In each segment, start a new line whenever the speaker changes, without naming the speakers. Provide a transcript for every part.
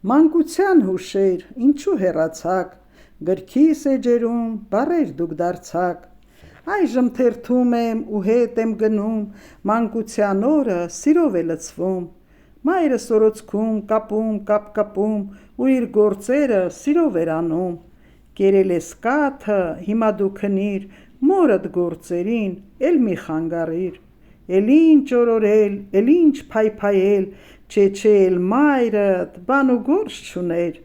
Մանկության հուշեր, ինչու հեռացաք, գրքիս էջերում բառեր դուք դարձաք, այժմ թերթում եմ ու հետ եմ գնում, մանկության օրը սիրով է լցվում, մայրը սորոցքում կապում, կապ-կապում ու իր գործերը սիրով էր անում, կերել ես կաթը, հիմա դու քնիր, մորդ գործերին, էլ մի խանգարիր, էլ ինչ օրորել, էլ ինչ փայփայել, չէ էլ մայրդ բան ու գործ չուներ,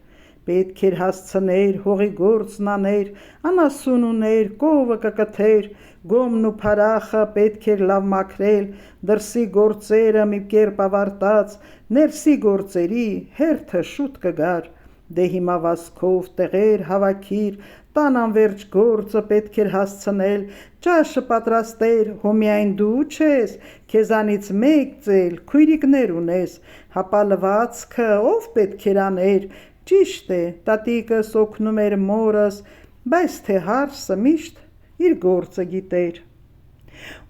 պետք էր հասցներ, հողի գործն աներ, անասուն ուներ, կովը կկթեր, գոմն ու փարախը պետք էր լավ մաքրել, դրսի գործերը մի կերպ ավարտած, ներսի գործերի հերթը շուտ կգար, դե հիմա վազքով տեղեր հավաքիր, տան անվերջ գործը պետք էր հասցնել, ճաշը պատրաստեր, հո միայն դու չես, քեզանից մեկ ծել, քույրիկներ ունես, հապա լվացքը ով պետք էր աներ, ճիշտ է, տատիկս օգնում էր մորս, բայց թե հարսը միշտ իր գործը գիտեր։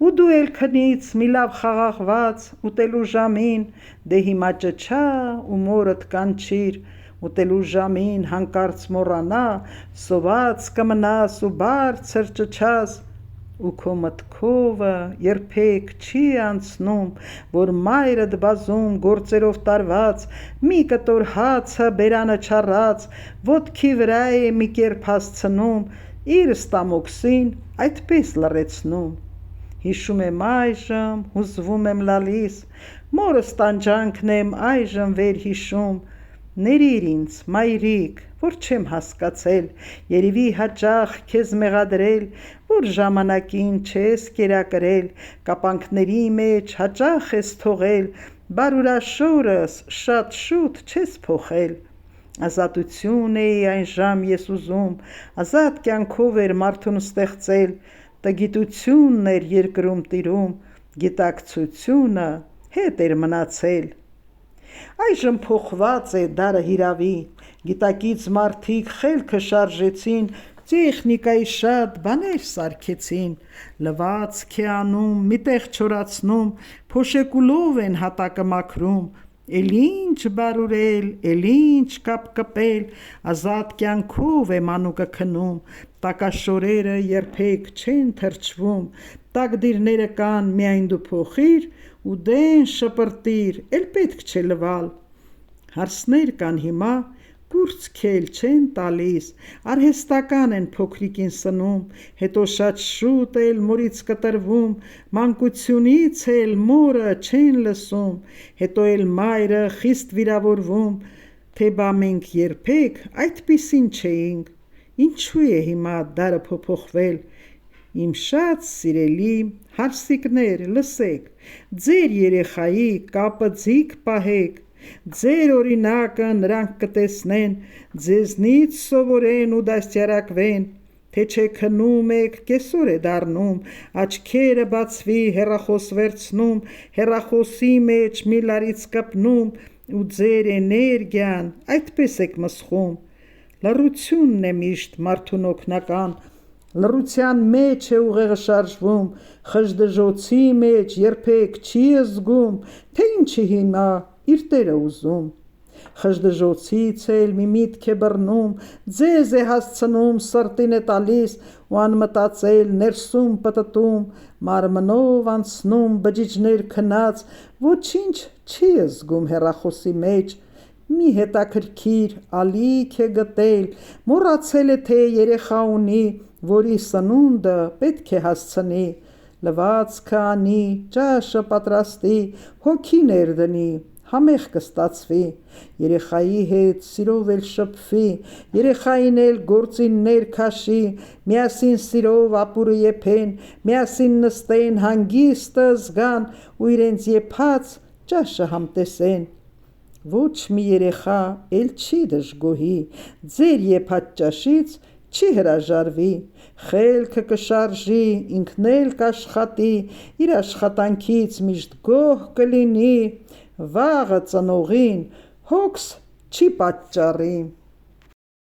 Ու դու էլ քնից մի լավ խաղաղված, ուտելու ժամին, դե հիմա ճչա ու մորդ կանչիր, ուտելու ժամին հանկարծ մոռանա, սոված կմնաս ու բարձր ճչաս, ու քո մտքովը երբեք չի անցնում, որ մայրդ բազում գործերով տարված, մի կտոր հացը բերանը չառած, ոտքի վրա է մի կերպ հասցնում, իր ստամոքսին այդպես լռեցնում։ Հիշում եմ այժմ, հուզվում եմ լալիս, մորս տանջանքն եմ այժմ վեր հիշում, ներիր ինձ, մայրիկ, որ չեմ հասկացել, երևի հաճախ քեզ մեղադրել, որ ժամանակին չես կերակրել, կապանքների մեջ հաճախ ես թողել, բարուրաշորս շատ շուտ չես փոխել։ Ազատություն էի այնժամ ես ուզում, ազատ կյանքով էր մարդուն ստեղծել, տգիտությունն էր երկրում տիրում, գիտակցությունը հետ էր մնացել։ Այժմ փոխված է դարը հիրավի, գիտակից մարդիկ խելքը շարժեցին, տեխնիկայի շատ բաներ սարքեցին, լվացք է անում, մի տեղ չորացնում, փոշեկուլով են հատակը մաքրում, էլ ինչ բարուրել, էլ ինչ կապ-կպել, ազատ կյանքով է մանուկը քնում, տակաշորերը երբեք չեն թրջվում, տակդիրները կան միայն դու փոխիր ու դեն շպրտիր, էլ պետք չէ լվալ, հարսներ կան հիմա, կուրծք էլ չեն տալիս, արհեստական են փոքրիկին սնում, հետո շատ շուտ էլ մորից կտրվում, մանկությունից էլ մորը չեն լսում, հետո էլ մայրը խիստ վիրավորվում, թե բա մենք երբեք այդպիսին չէինք, ինչու է հիմա դարը փոփոխվել, իմ շատ սիրելի հարսիկներ լսեք, ձեր երեխայի կապը ձիգ պահեք, ձեր օրինակը նրանք կտեսնեն, ձեզնից սովորեն ու դաստիարակվեն, թե չէ քնում եք, կեսօր է դառնում, աչքերը բացվի, հեռախոս վերցնում, հեռախոսի մեջ մի լարից կպնում ու ձեր էներգիան այդպես եք մսխում։ Լռությունն է միշտ մարդուն օգնական, լռության մեջ է ուղեղը շարժվում, խժդժոցի մեջ երբեք չի զգում, թե ինչի հիմա իր տերը ուզում։ Խժդժոցից էլ մի միտք է բռնում, ձեզ է հասցնում, սրտին է տալիս ու անմտածել ներսում պտտում, մարմնով անցնում բջիջներ քնած, ոչինչ չի զգում հեռախոսի մեջ, մի հետաքրքիր ալիք է գտել, մոռացել է թե երեխա ունի, որի սնունդը պետք է հասցնի, լվացքը անի, ճաշը պատրաստի, հոգի ներդնի, համեղ կստացվի, երեխայի հետ սիրով էլ շփվի, երեխային էլ գործիններ քաշի, միասին սիրով ապուրը եփեն, միասին նստեն, հանգիստը զգան ու իրենց եփած ճաշը համտեսեն։ Ոչ մի երեխա էլ չի դժգոհի, ձեր եփած ճաշից չի հրաժարվի, խելքը կշարժի, ինքն էլ կաշխատի, իր աշխատանքից միշտ գոհ կլինի, վաղը ծնողին հոգս չի պատճառի։